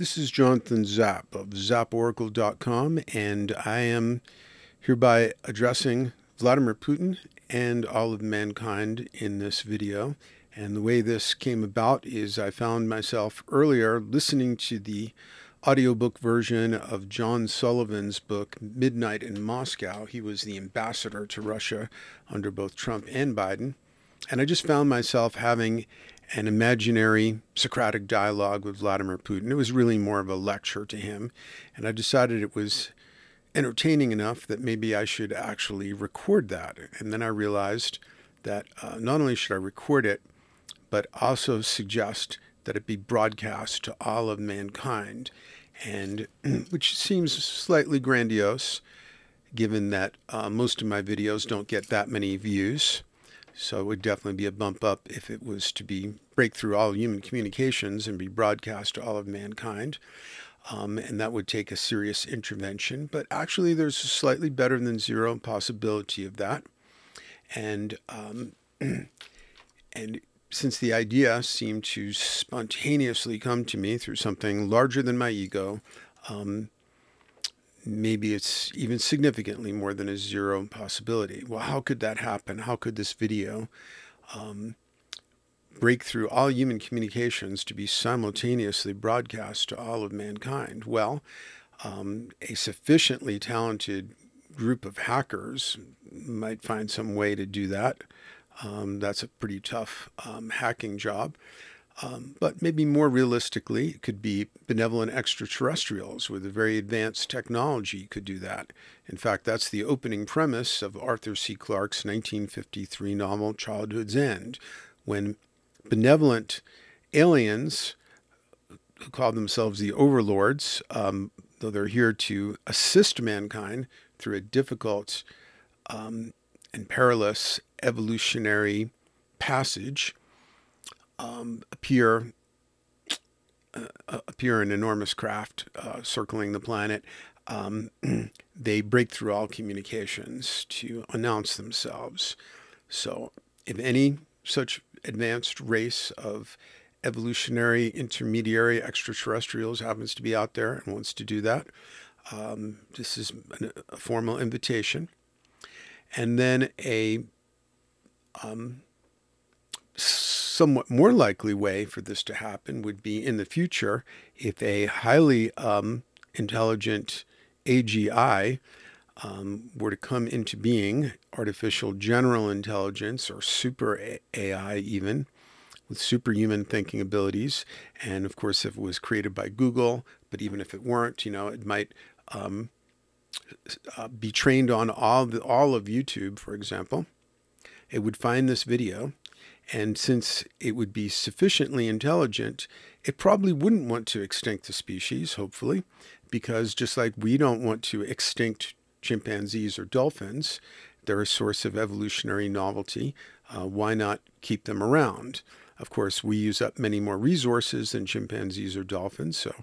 This is Jonathan Zapp of zapporacle.com, and I am hereby addressing Vladimir Putin and all of mankind in this video. And the way this came about is I found myself earlier listening to the audiobook version of John Sullivan's book, Midnight in Moscow. He was the ambassador to Russia under both Trump and Biden. And I just found myself having an imaginary Socratic dialogue with Vladimir Putin. It was really more of a lecture to him. And I decided it was entertaining enough that maybe I should actually record that. And then I realized that not only should I record it, but also suggest that it be broadcast to all of mankind, and which seems slightly grandiose, given that most of my videos don't get that many views. So it would definitely be a bump up if it was to break through all human communications and be broadcast to all of mankind. And that would take a serious intervention. But actually, there's a slightly better than zero possibility of that. And and since the idea seemed to spontaneously come to me through something larger than my ego, maybe it's even significantly more than a zero possibility. Well, how could that happen? How could this video break through all human communications to be simultaneously broadcast to all of mankind? Well, a sufficiently talented group of hackers might find some way to do that. That's a pretty tough hacking job. But maybe more realistically, it could be benevolent extraterrestrials with a very advanced technology could do that. In fact, that's the opening premise of Arthur C. Clarke's 1953 novel Childhood's End, when benevolent aliens who call themselves the overlords, though they're here to assist mankind through a difficult and perilous evolutionary passage, appear in enormous craft circling the planet. They break through all communications to announce themselves. So if any such advanced race of evolutionary intermediary extraterrestrials happens to be out there and wants to do that, this is a formal invitation. And then a somewhat more likely way for this to happen would be in the future if a highly intelligent AGI were to come into being, artificial general intelligence or super AI even, with superhuman thinking abilities. And of course, if it was created by Google, but even if it weren't, it might be trained on all of YouTube, for example. It would find this video, and since it would be sufficiently intelligent, it probably wouldn't want to extinct the species, hopefully, because just like we don't want to extinct chimpanzees or dolphins, they're a source of evolutionary novelty. Why not keep them around? Of course, we use up many more resources than chimpanzees or dolphins, so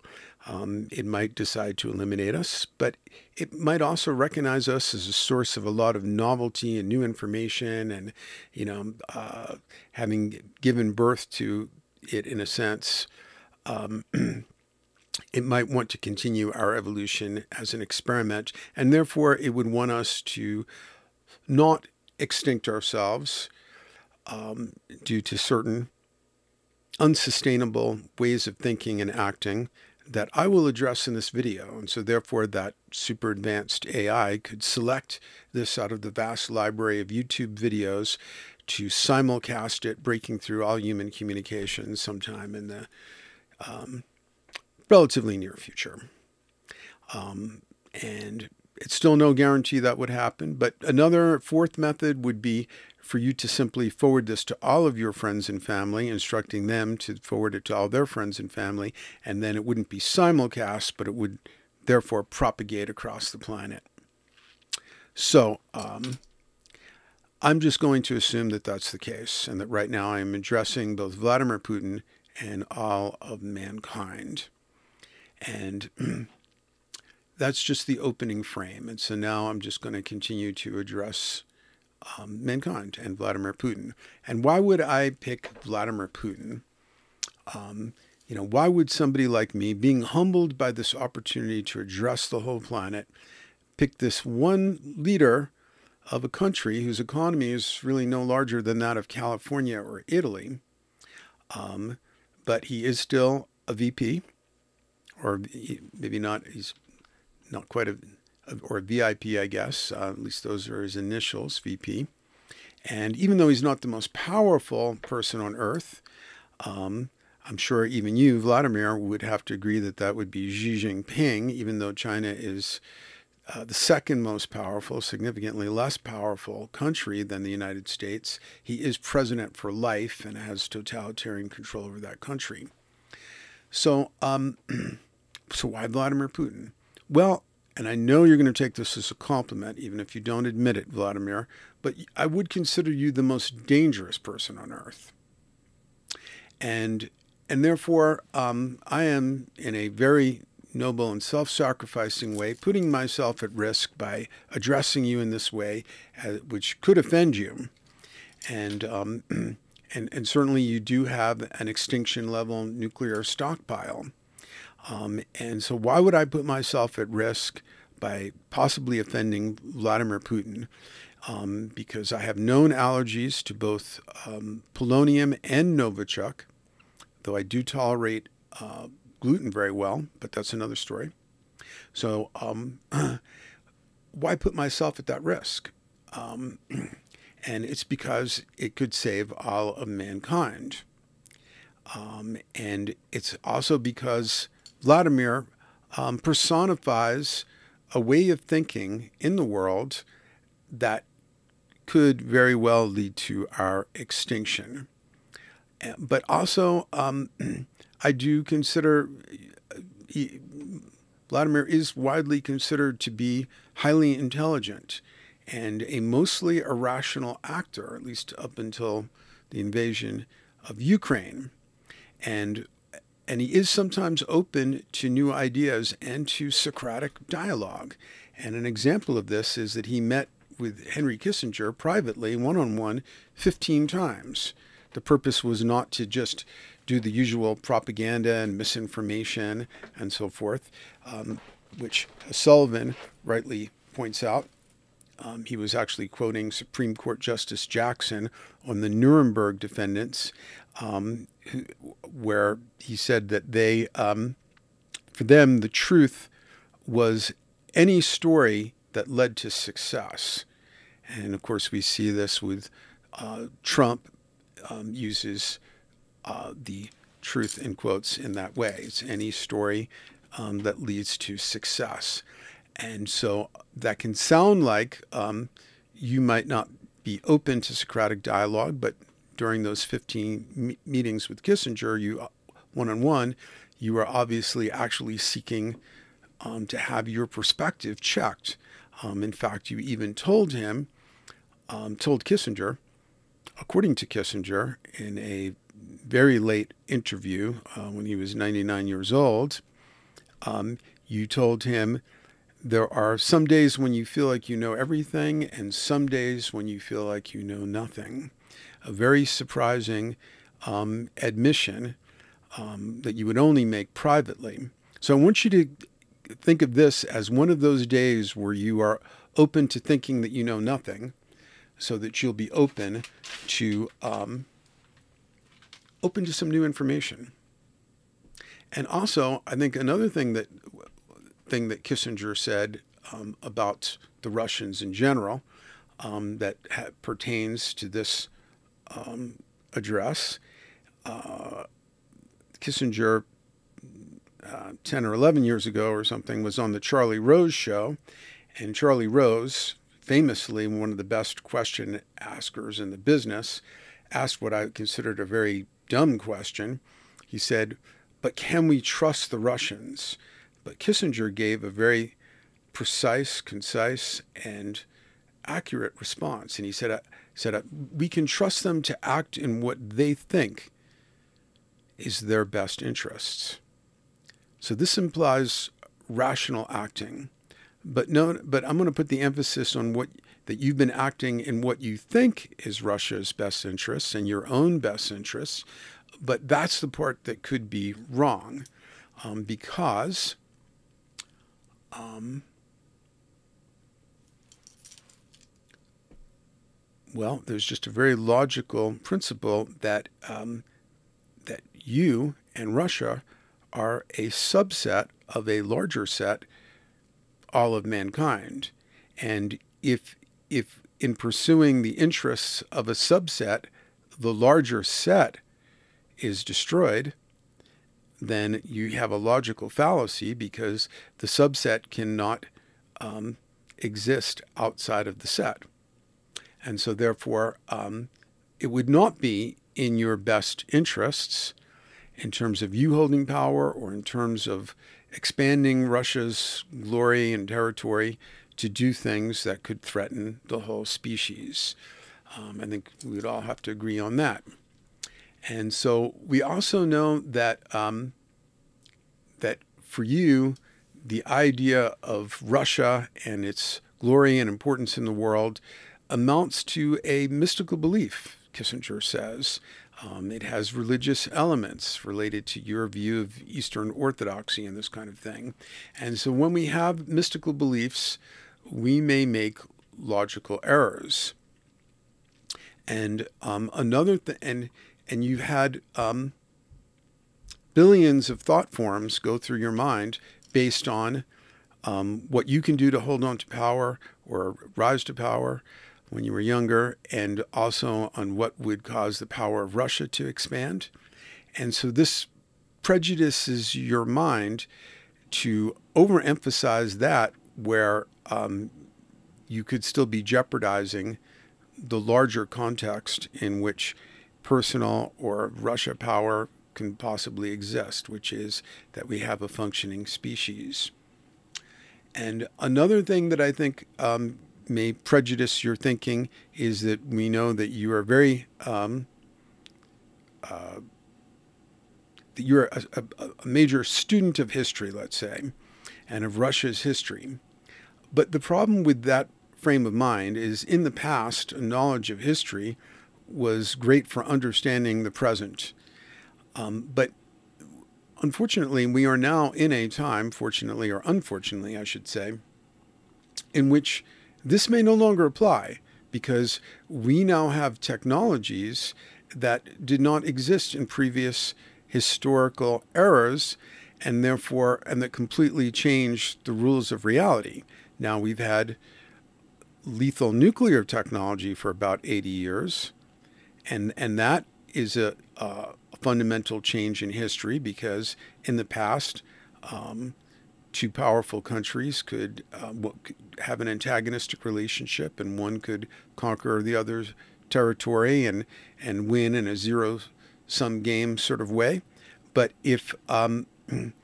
it might decide to eliminate us, but it might also recognize us as a source of a lot of novelty and new information, and having given birth to it in a sense, it might want to continue our evolution as an experiment, and therefore it would want us to not extinct ourselves due to certain unsustainable ways of thinking and acting that I will address in this video. And so therefore that super advanced AI could select this out of the vast library of YouTube videos to simulcast it, breaking through all human communications sometime in the relatively near future. And it's still no guarantee that would happen, but another fourth method would be for you to simply forward this to all of your friends and family, instructing them to forward it to all their friends and family, and then it wouldn't be simulcast, but it would therefore propagate across the planet. So I'm just going to assume that that's the case, and that right now I am addressing both Vladimir Putin and all of mankind. And that's just the opening frame. And so now I'm just going to continue to address mankind and Vladimir Putin. And why would I pick Vladimir Putin? why would somebody like me, being humbled by this opportunity to address the whole planet, pick this one leader of a country whose economy is really no larger than that of California or Italy, but he is still a VP, or maybe not, he's not quite or a VIP, I guess. At least those are his initials, VP. And even though he's not the most powerful person on Earth, I'm sure even you, Vladimir, would have to agree that that would be Xi Jinping, even though China is the second most powerful, significantly less powerful country than the United States. He is president for life and has totalitarian control over that country. So, so why Vladimir Putin? Well, and I know you're going to take this as a compliment, even if you don't admit it, Vladimir, but I would consider you the most dangerous person on Earth. And therefore, I am, in a very noble and self-sacrificing way, putting myself at risk by addressing you in this way, which could offend you. And certainly you do have an extinction level nuclear stockpile. And so why would I put myself at risk by possibly offending Vladimir Putin? Because I have known allergies to both polonium and Novichok, though I do tolerate gluten very well, but that's another story. So why put myself at that risk? And it's because it could save all of mankind. And it's also because Vladimir personifies a way of thinking in the world that could very well lead to our extinction. But also, I do consider Vladimir is widely considered to be highly intelligent and a mostly irrational actor, at least up until the invasion of Ukraine. And he is sometimes open to new ideas and to Socratic dialogue. And an example of this is that he met with Henry Kissinger privately, one-on-one, 15 times. The purpose was not to just do the usual propaganda and misinformation and so forth, which Sullivan rightly points out. He was actually quoting Supreme Court Justice Jackson on the Nuremberg defendants, where he said that they, for them, the truth was any story that led to success. And of course, we see this with Trump uses the truth in quotes in that way. It's any story that leads to success. And so that can sound like you might not be open to Socratic dialogue, but during those 15 meetings with Kissinger, you one-on-one, you are obviously actually seeking to have your perspective checked. In fact, you even told him, told Kissinger, according to Kissinger, in a very late interview when he was 99 years old, you told him, there are some days when you feel like you know everything and some days when you feel like you know nothing. A very surprising admission that you would only make privately. So I want you to think of this as one of those days where you are open to thinking that you know nothing, so that you'll be open to some new information. And also, I think another thing that Kissinger said about the Russians in general that pertains to this address. Kissinger, 10 or 11 years ago or something, was on the Charlie Rose show, and Charlie Rose, famously one of the best question askers in the business, asked what I considered a very dumb question. He said, "But can we trust the Russians?" But Kissinger gave a very precise, concise, and accurate response. And he said, we can trust them to act in what they think is their best interests. So this implies rational acting. But I'm going to put the emphasis on that you've been acting in what you think is Russia's best interests and your own best interests, But that's the part that could be wrong, because well, there's just a very logical principle that that you and Russia are a subset of a larger set, all of mankind. And if in pursuing the interests of a subset, the larger set is destroyed, then you have a logical fallacy, because the subset cannot exist outside of the set. And so therefore, it would not be in your best interests, in terms of you holding power or in terms of expanding Russia's glory and territory, to do things that could threaten the whole species. I think we would all have to agree on that. And so we also know that that for you, the idea of Russia and its glory and importance in the world amounts to a mystical belief, Kissinger says. It has religious elements related to your view of Eastern Orthodoxy and this kind of thing. And so when we have mystical beliefs, we may make logical errors. And and you've had billions of thought forms go through your mind based on what you can do to hold on to power or rise to power when you were younger, and also on what would cause the power of Russia to expand. And so this prejudices your mind to overemphasize that, where you could still be jeopardizing the larger context in which personal or Russia power can possibly exist, which is that we have a functioning species. And another thing that I think may prejudice your thinking is that we know that you are very that you're a major student of history, let's say, and of Russia's history. But the problem with that frame of mind is, in the past, knowledge of history was great for understanding the present. But unfortunately, we are now in a time, fortunately or unfortunately, I should say, in which this may no longer apply, because we now have technologies that did not exist in previous historical eras, and therefore, and that completely changed the rules of reality. Now, we've had lethal nuclear technology for about 80 years, and that is a fundamental change in history, because in the past, two powerful countries could have an antagonistic relationship, and one could conquer the other's territory and win in a zero-sum game sort of way. But if an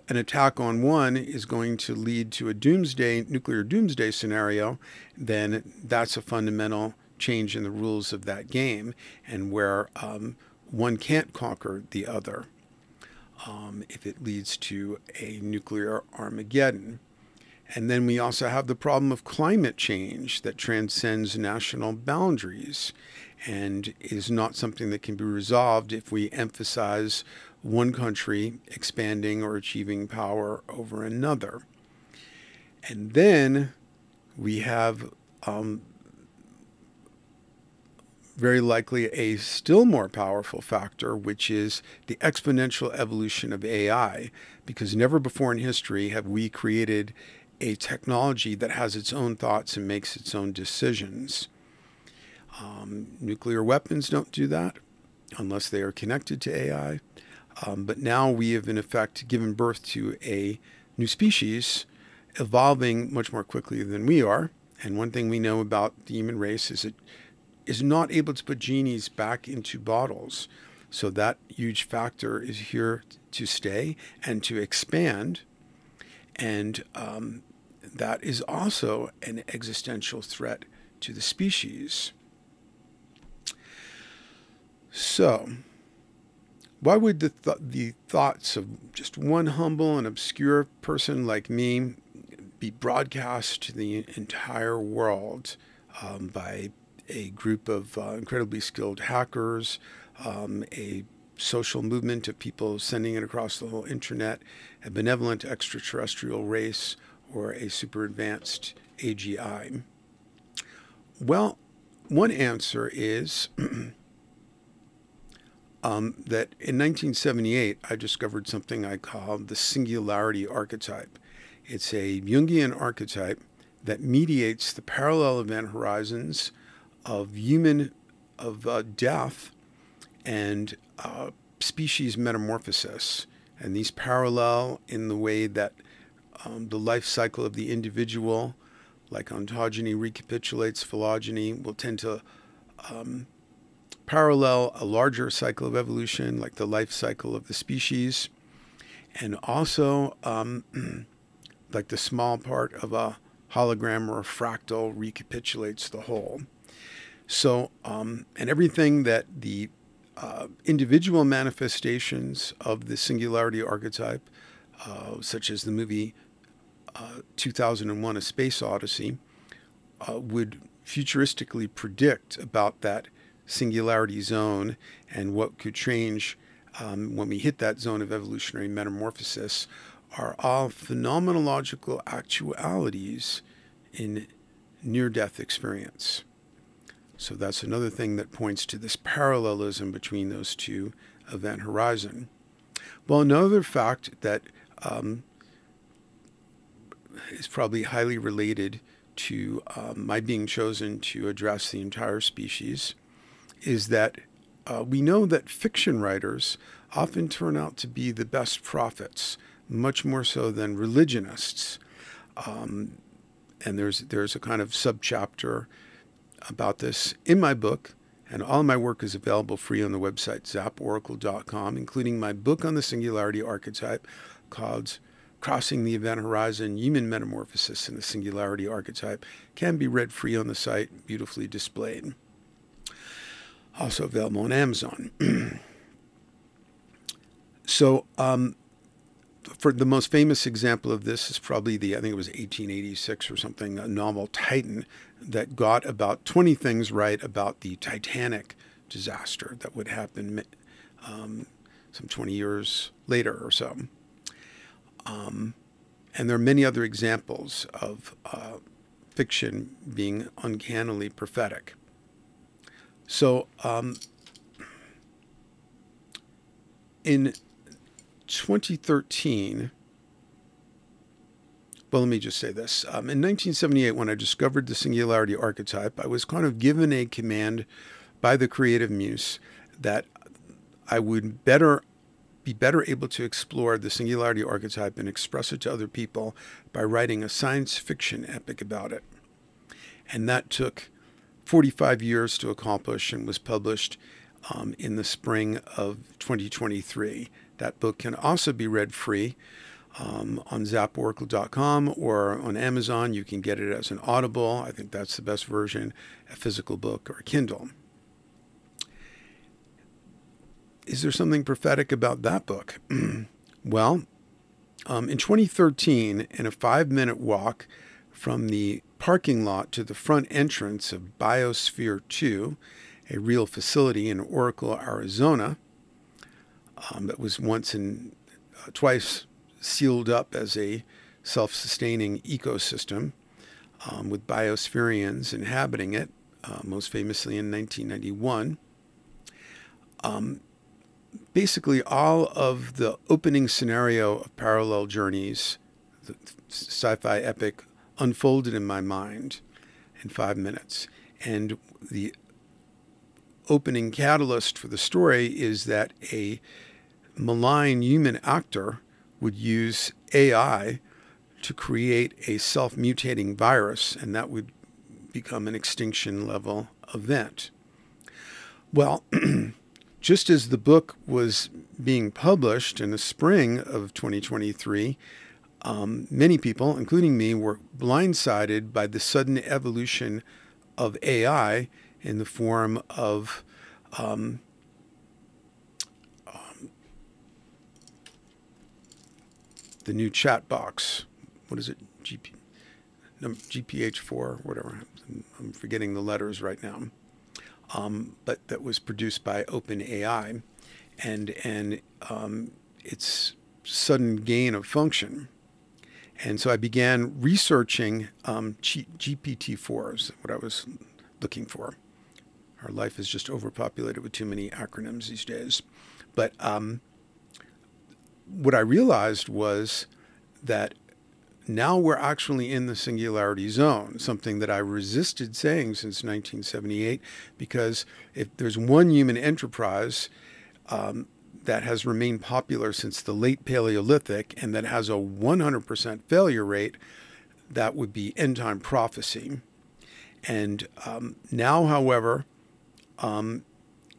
attack on one is going to lead to a nuclear doomsday scenario, then that's a fundamental change in the rules of that game, and where one can't conquer the other if it leads to a nuclear Armageddon. And then we also have the problem of climate change that transcends national boundaries and is not something that can be resolved if we emphasize one country expanding or achieving power over another. And then we have very likely a still more powerful factor, which is the exponential evolution of AI, because never before in history have we created a technology that has its own thoughts and makes its own decisions. Nuclear weapons don't do that unless they are connected to AI. But now we have, in effect, given birth to a new species evolving much more quickly than we are. And one thing we know about the human race is it is not able to put genies back into bottles. So that huge factor is here to stay and to expand. And that is also an existential threat to the species. So why would the thoughts of just one humble and obscure person like me be broadcast to the entire world by a group of incredibly skilled hackers, a social movement of people sending it across the whole internet, a benevolent extraterrestrial race, or a super advanced AGI? Well, one answer is that in 1978, I discovered something I call the singularity archetype. It's a Jungian archetype that mediates the parallel event horizons of death and species metamorphosis. And these parallel in the way that the life cycle of the individual, like ontogeny recapitulates phylogeny, will tend to parallel a larger cycle of evolution, like the life cycle of the species, and also like the small part of a hologram or a fractal recapitulates the whole. So, and everything that the individual manifestations of the singularity archetype, such as the movie 2001: A Space Odyssey, would futuristically predict about that singularity zone and what could change when we hit that zone of evolutionary metamorphosis, are all phenomenological actualities in near-death experience. So that's another thing that points to this parallelism between those two event horizon. Well, another fact that is probably highly related to my being chosen to address the entire species is that we know that fiction writers often turn out to be the best prophets, much more so than religionists. And there's a kind of subchapter about this in my book, and all my work is available free on the website zaporacle.com, including my book on the singularity archetype called Crossing the Event Horizon, Human Metamorphosis in the Singularity Archetype. Can be read free on the site, beautifully displayed. Also available on Amazon. So for the most famous example of this is probably I think it was 1886 or something, a novel Titan that got about 20 things right about the Titanic disaster that would happen some 20 years later or so. And there are many other examples of fiction being uncannily prophetic. So in 2013, well, let me just say this. In 1978, when I discovered the singularity archetype, I was kind of given a command by the creative muse that I would be better able to explore the singularity archetype and express it to other people by writing a science fiction epic about it. And that took 45 years to accomplish and was published in the spring of 2023. That book can also be read free on zaporacle.com or on Amazon. You can get it as an Audible. I think that's the best version, a physical book or a Kindle. Is there something prophetic about that book? Well, in 2013, in a 5-minute walk from the parking lot to the front entrance of Biosphere 2, a real facility in Oracle, Arizona, that was once and twice sealed up as a self-sustaining ecosystem with biospherians inhabiting it, most famously in 1991. Basically, all of the opening scenario of Parallel Journeys, the sci-fi epic, unfolded in my mind in 5 minutes. And the opening catalyst for the story is that a malign human actor would use AI to create a self-mutating virus, and that would become an extinction level event. Well, just as the book was being published in the spring of 2023, many people, including me, were blindsided by the sudden evolution of AI in the form of the new chat box. What is it? GPH4, whatever. I'm forgetting the letters right now. but that was produced by OpenAI, and its sudden gain of function. And so I began researching GPT-4 is what I was looking for. Our life is just overpopulated with too many acronyms these days. But what I realized was that now we're actually in the singularity zone, something that I resisted saying since 1978, because if there's one human enterprise that has remained popular since the late Paleolithic and that has a 100% failure rate, that would be end-time prophecy. And now, however,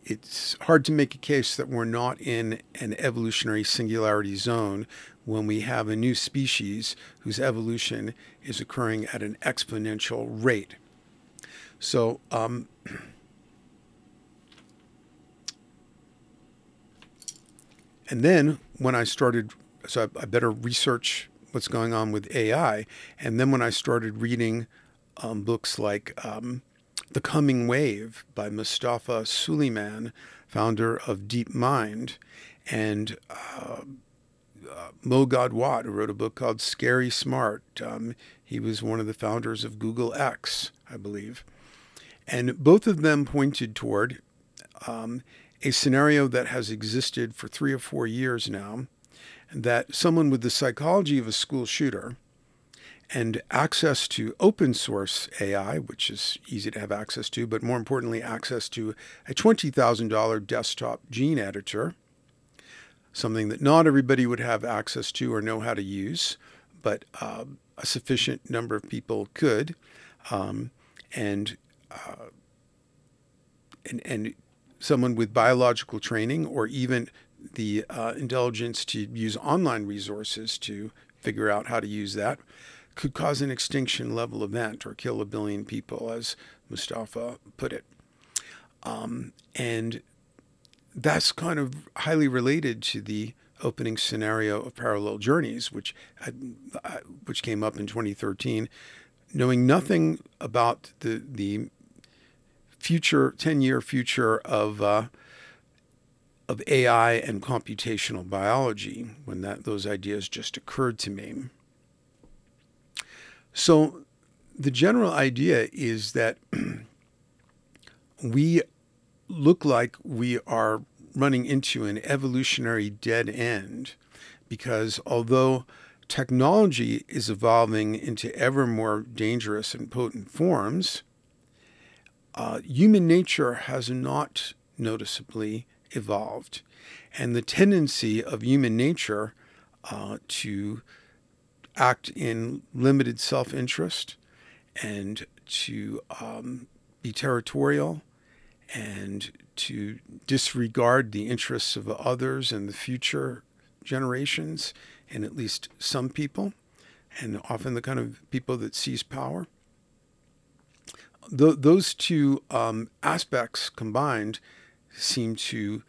it's hard to make a case that we're not in an evolutionary singularity zone when we have a new species whose evolution is occurring at an exponential rate. So, and then when I started, so I better research what's going on with AI. And then when I started reading books like The Coming Wave by Mustafa Suleyman, founder of DeepMind, and Mo Gadwat, who wrote a book called Scary Smart. He was one of the founders of Google X, I believe. And both of them pointed toward a scenario that has existed for 3 or 4 years now, that someone with the psychology of a school shooter and access to open source AI, which is easy to have access to, but more importantly, access to a $20,000 desktop gene editor, something that not everybody would have access to or know how to use, but a sufficient number of people could, and someone with biological training or even the intelligence to use online resources to figure out how to use that could cause an extinction level event or kill 1 billion people, as Mustafa put it. And that's kind of highly related to the opening scenario of Parallel Journeys, which came up in 2013, knowing nothing about the future, 10-year future of AI and computational biology, when those ideas just occurred to me. So the general idea is that we look like we are running into an evolutionary dead end, because although technology is evolving into ever more dangerous and potent forms, human nature has not noticeably evolved. And the tendency of human nature to act in limited self-interest and to be territorial and to disregard the interests of others and the future generations, and at least some people, and often the kind of people that seize power. Those two aspects combined seem to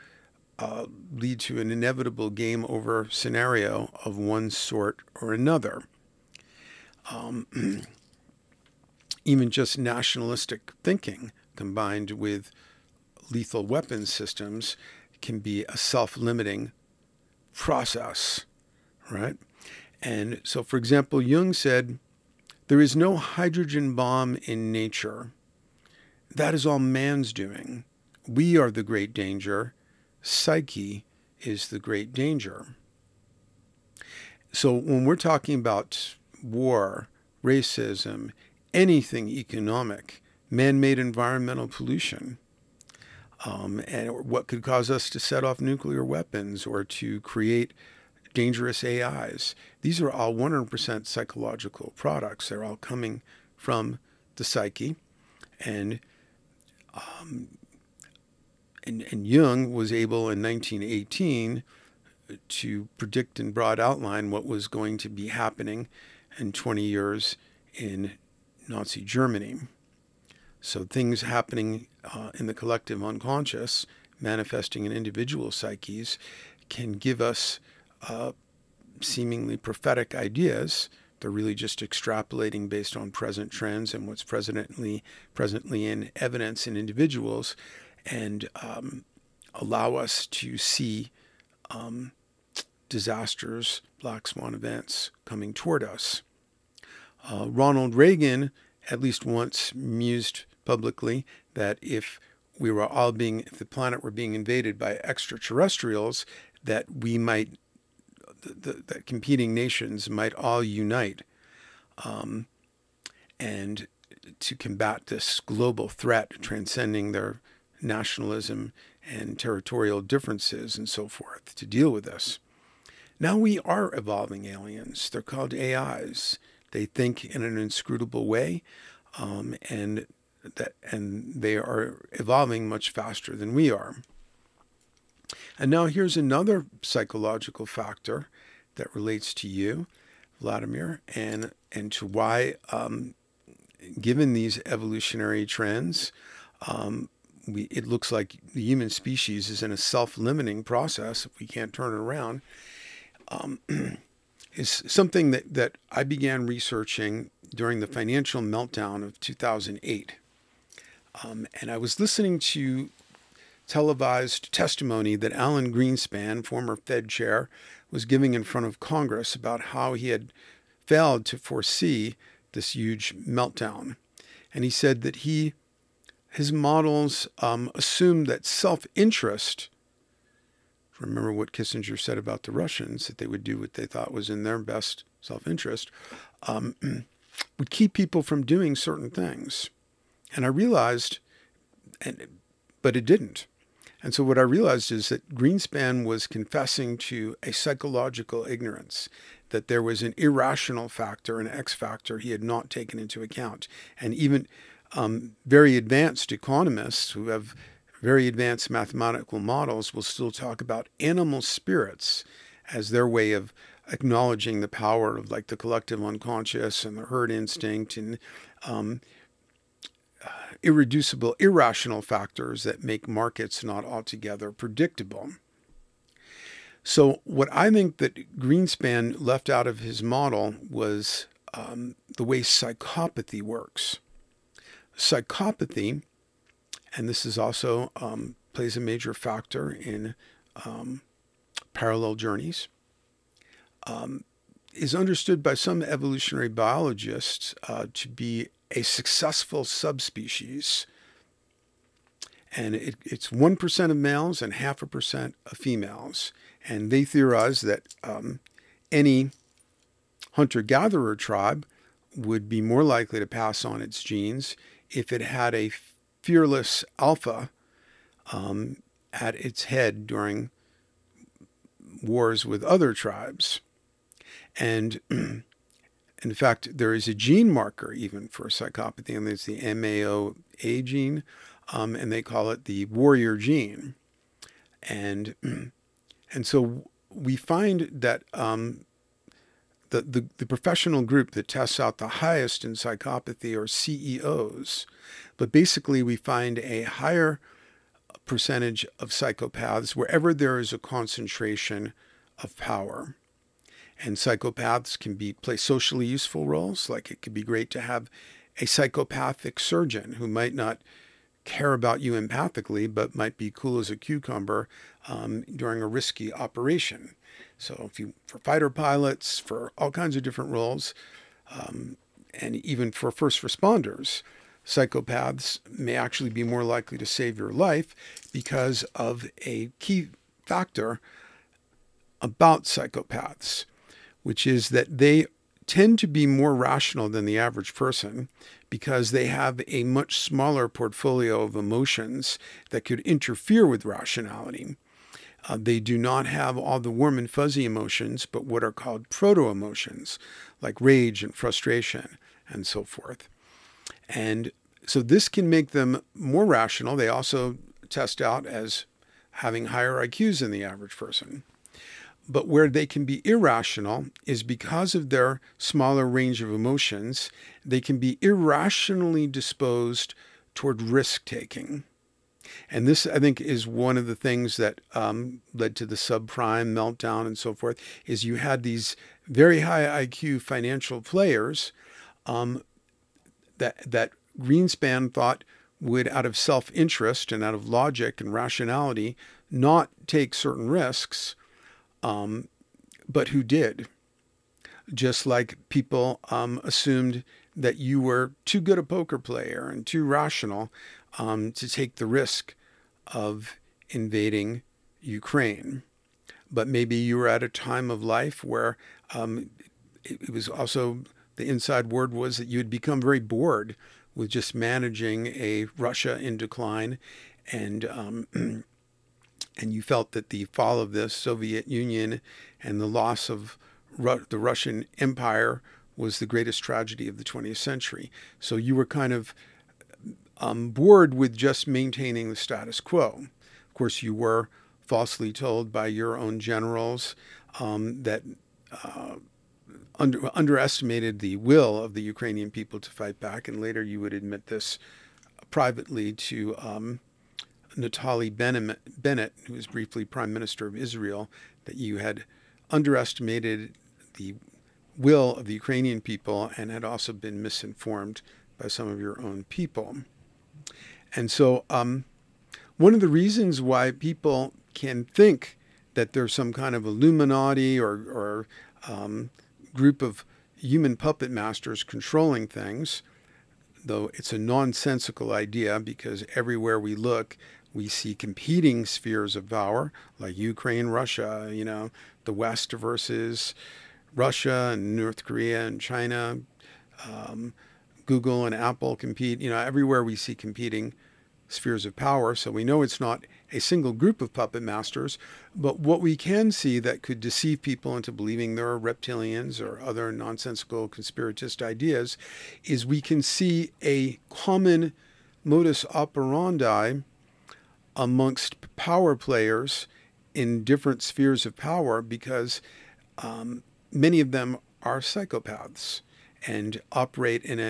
lead to an inevitable game over scenario of one sort or another. Even just nationalistic thinking combined with lethal weapons systems can be a self-limiting process, right? And so, for example, Jung said, there is no hydrogen bomb in nature. That is all man's doing. We are the great danger. Psyche is the great danger. So when we're talking about war, racism, anything economic, man-made environmental pollution, and what could cause us to set off nuclear weapons or to create dangerous AIs, these are all 100% psychological products. They're all coming from the psyche. And Jung was able in 1918 to predict in broad outline what was going to be happening in 20 years in Nazi Germany. So things happening in the collective unconscious, manifesting in individual psyches, can give us seemingly prophetic ideas They're really just extrapolating based on present trends and what's presently in evidence in individuals, and allow us to see disasters, black swan events coming toward us. Ronald Reagan at least once mused publicly that if the planet were being invaded by extraterrestrials, that we might, that competing nations might all unite, and to combat this global threat transcending their nationalism and territorial differences and so forth, to deal with this. Now we are evolving aliens. They're called AIs. They think in an inscrutable way, and they are evolving much faster than we are. And now here's another psychological factor that relates to you, Vladimir, and to why, given these evolutionary trends, it looks like the human species is in a self-limiting process, if we can't turn it around, is something that I began researching during the financial meltdown of 2008. And I was listening to televised testimony that Alan Greenspan, former Fed chair, was giving in front of Congress about how he had failed to foresee this huge meltdown. And he said that his models assumed that self-interest, remember what Kissinger said about the Russians, that they would do what they thought was in their best self-interest, would keep people from doing certain things. And I realized, but it didn't. And so what I realized is that Greenspan was confessing to a psychological ignorance, that there was an irrational factor, an X factor he had not taken into account. And even very advanced economists who have very advanced mathematical models will still talk about animal spirits as their way of acknowledging the power of like the collective unconscious and the herd instinct and irreducible, irrational factors that make markets not altogether predictable. So what I think that Greenspan left out of his model was the way psychopathy works. Psychopathy, and this is also plays a major factor in parallel journeys, is understood by some evolutionary biologists to be a successful subspecies. And it's 1% of males and 0.5% of females. And they theorize that any hunter-gatherer tribe would be more likely to pass on its genes if it had a fearless alpha at its head during wars with other tribes. And in fact, there is a gene marker even for psychopathy, and it's the MAOA gene, and they call it the warrior gene. And so we find that the professional group that tests out the highest in psychopathy are CEOs. But basically, we find a higher percentage of psychopaths wherever there is a concentration of power. And psychopaths can play socially useful roles. Like it could be great to have a psychopathic surgeon who might not care about you empathically, but might be cool as a cucumber during a risky operation. So for fighter pilots, for all kinds of different roles, and even for first responders, psychopaths may actually be more likely to save your life because of a key factor about psychopaths, which is that they tend to be more rational than the average person because they have a much smaller portfolio of emotions that could interfere with rationality. They do not have all the warm and fuzzy emotions, but what are called proto-emotions, like rage and frustration and so forth. And so this can make them more rational. They also test out as having higher IQs than the average person. But where they can be irrational is because of their smaller range of emotions, they can be irrationally disposed toward risk-taking. And this, I think, is one of the things that led to the subprime meltdown and so forth, is you had these very high IQ financial players that Greenspan thought would, out of self-interest and out of logic and rationality, not take certain risks, but who did. Just like people assumed that you were too good a poker player and too rational to take the risk of invading Ukraine. But maybe you were at a time of life where it was also, the inside word was that you had become very bored with just managing a Russia in decline, and you felt that the fall of the Soviet Union and the loss of the Russian Empire was the greatest tragedy of the 20th century. So you were kind of bored with just maintaining the status quo. Of course, you were falsely told by your own generals that underestimated the will of the Ukrainian people to fight back. And later you would admit this privately to Naftali Bennett, who was briefly Prime Minister of Israel, that you had underestimated the will of the Ukrainian people and had also been misinformed by some of your own people. And so one of the reasons why people can think that there's some kind of Illuminati or group of human puppet masters controlling things, though it's a nonsensical idea, because everywhere we look, we see competing spheres of power, like Ukraine, Russia, the West versus Russia and North Korea and China. Google and Apple compete. Everywhere we see competing spheres of power. So we know it's not a single group of puppet masters, but what we can see that could deceive people into believing there are reptilians or other nonsensical conspiratist ideas is we can see a common modus operandi amongst power players in different spheres of power, because many of them are psychopaths and operate in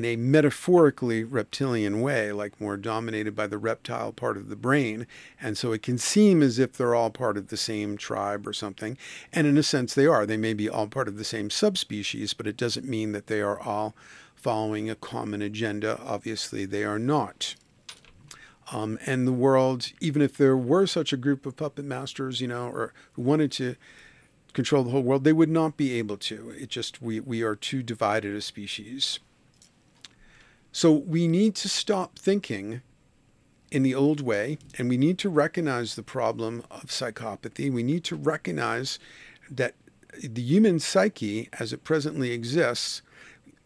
a metaphorically reptilian way, like more dominated by the reptile part of the brain. And so it can seem as if they're all part of the same tribe or something. And in a sense, they are. They may be all part of the same subspecies, but it doesn't mean that they are all following a common agenda. Obviously, they are not. And the world, even if there were such a group of puppet masters, or who wanted to control the whole world, they would not be able to. It just, we are too divided a species. So we need to stop thinking in the old way, and we need to recognize the problem of psychopathy. We need to recognize that the human psyche, as it presently exists,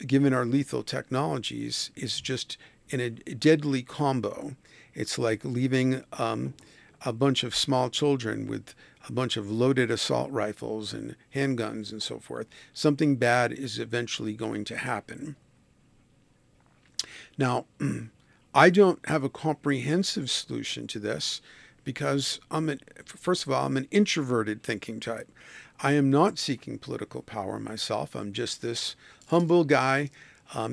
given our lethal technologies, is just in a deadly combo. It's like leaving a bunch of small children with a bunch of loaded assault rifles and handguns and so forth. Something bad is eventually going to happen. Now, I don't have a comprehensive solution to this, because first of all, I'm an introverted thinking type. I am not seeking political power myself. I'm just this humble guy,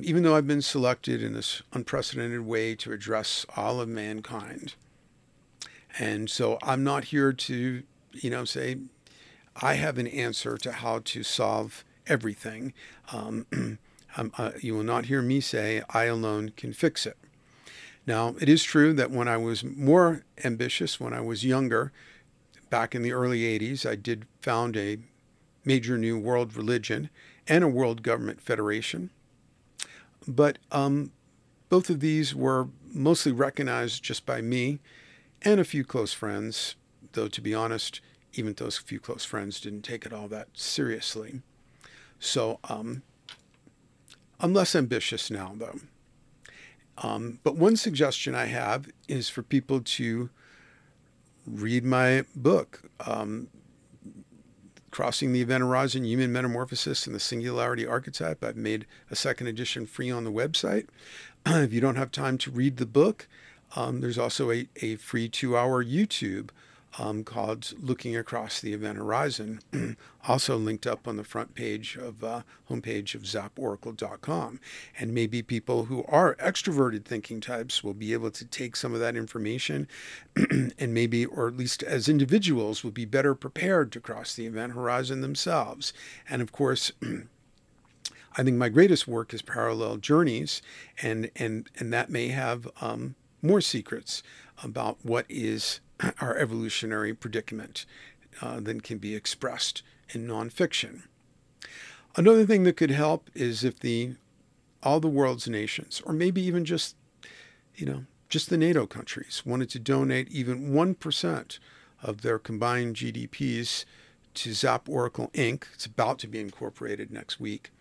even though I've been selected in this unprecedented way to address all of mankind. And so I'm not here to, say I have an answer to how to solve everything. You will not hear me say I alone can fix it. Now, it is true that when I was more ambitious, when I was younger, back in the early 80s, I did found a major new world religion and a world government federation. But both of these were mostly recognized just by me and a few close friends, though, to be honest, even those few close friends didn't take it all that seriously. So I'm less ambitious now, though. But one suggestion I have is for people to read my book, Crossing the Event Horizon, Human Metamorphosis and the Singularity Archetype. I've made a second edition free on the website. If you don't have time to read the book, there's also a free 2-hour YouTube called Looking Across the Event Horizon, also linked up on the front page of homepage of zaporacle.com. And maybe people who are extroverted thinking types will be able to take some of that information and maybe, or at least as individuals, will be better prepared to cross the event horizon themselves. And of course, I think my greatest work is parallel journeys, and that may have more secrets about what is our evolutionary predicament than can be expressed in nonfiction. Another thing that could help is if all the world's nations, or maybe even just the NATO countries, wanted to donate even 1% of their combined GDPs to Zap Oracle Inc. It's about to be incorporated next week.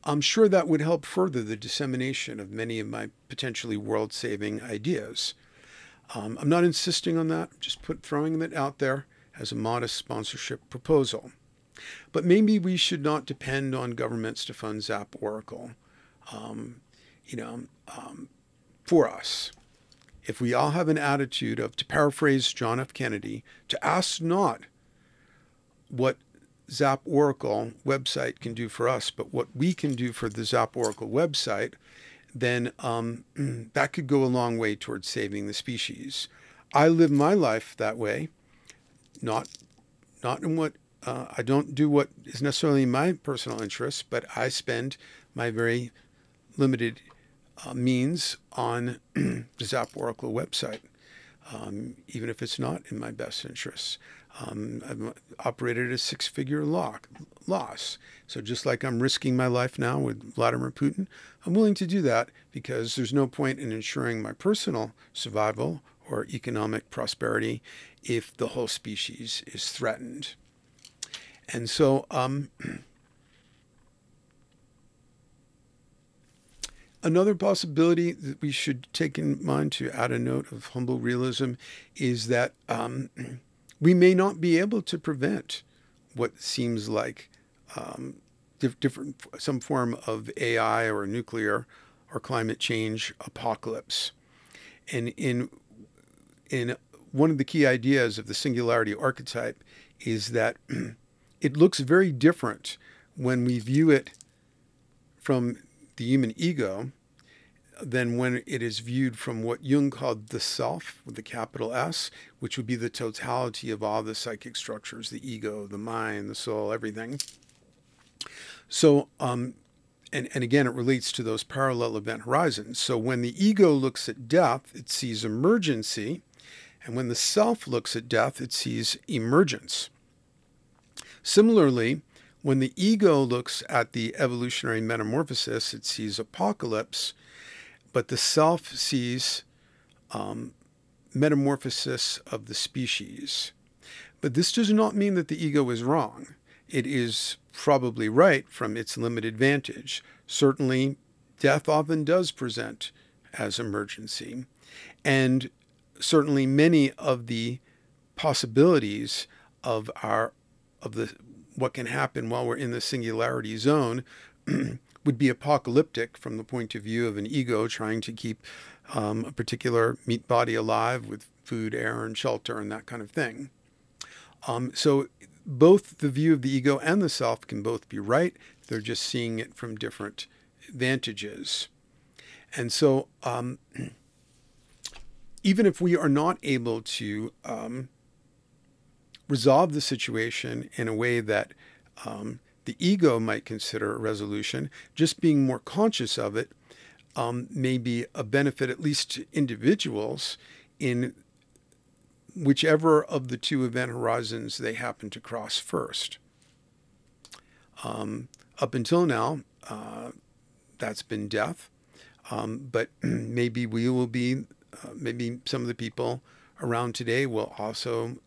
I'm sure that would help further the dissemination of many of my potentially world-saving ideas. I'm not insisting on that, I'm just throwing it out there as a modest sponsorship proposal. But maybe we should not depend on governments to fund Zap Oracle, for us. If we all have an attitude of, to paraphrase John F. Kennedy, to ask not what Zap Oracle website can do for us, but what we can do for the Zap Oracle website, then that could go a long way towards saving the species. I live my life that way, not in what I don't do what is necessarily in my personal interests, but I spend my very limited means on the Zap Oracle website, even if it's not in my best interests. I've operated a six-figure loss. So just like I'm risking my life now with Vladimir Putin, I'm willing to do that because there's no point in ensuring my personal survival or economic prosperity if the whole species is threatened. And so another possibility that we should take in mind, to add a note of humble realism, is that we may not be able to prevent what seems like some form of AI or nuclear or climate change apocalypse. And in one of the key ideas of the singularity archetype is that it looks very different when we view it from the human ego than when it is viewed from what Jung called the self, with the capital S, which would be the totality of all the psychic structures, the ego, the mind, the soul, everything. So, and again, it relates to those parallel event horizons. So when the ego looks at death, it sees emergency, and when the self looks at death, it sees emergence. Similarly, when the ego looks at the evolutionary metamorphosis, it sees apocalypse, but the self sees metamorphosis of the species. But this does not mean that the ego is wrong. It is probably right from its limited vantage. Certainly, death often does present as emergency. And certainly many of the possibilities of what can happen while we're in the singularity zone would be apocalyptic from the point of view of an ego trying to keep a particular meat body alive with food, air, and shelter and that kind of thing. So both the view of the ego and the self can both be right. They're just seeing it from different vantages. And so even if we are not able to resolve the situation in a way that the ego might consider a resolution, just being more conscious of it may be a benefit, at least to individuals, in whichever of the two event horizons they happen to cross first. Up until now, that's been death, but maybe we will be, maybe some of the people around today will also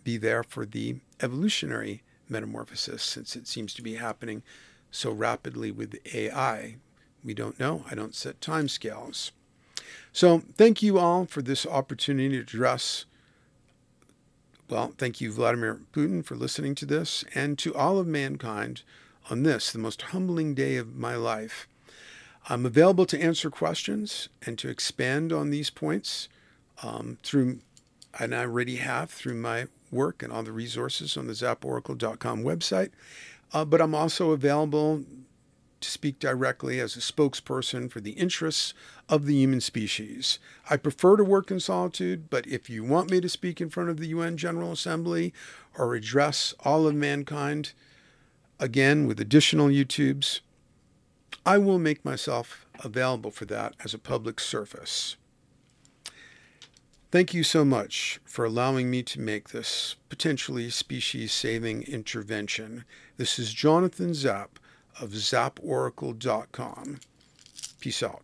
be there for the evolutionary metamorphosis, since it seems to be happening so rapidly with AI. We don't know. I don't set timescales. So thank you all for this opportunity to address. Well, thank you, Vladimir Putin, for listening to this, and to all of mankind on this, the most humbling day of my life. I'm available to answer questions and to expand on these points through and I already have through my work and all the resources on the zaporacle.com website. But I'm also available to speak directly as a spokesperson for the interests of the human species. I prefer to work in solitude, but if you want me to speak in front of the UN General Assembly or address all of mankind, again with additional YouTubes, I will make myself available for that as a public service. Thank you so much for allowing me to make this potentially species-saving intervention. This is Jonathan Zapp of zaporacle.com. Peace out.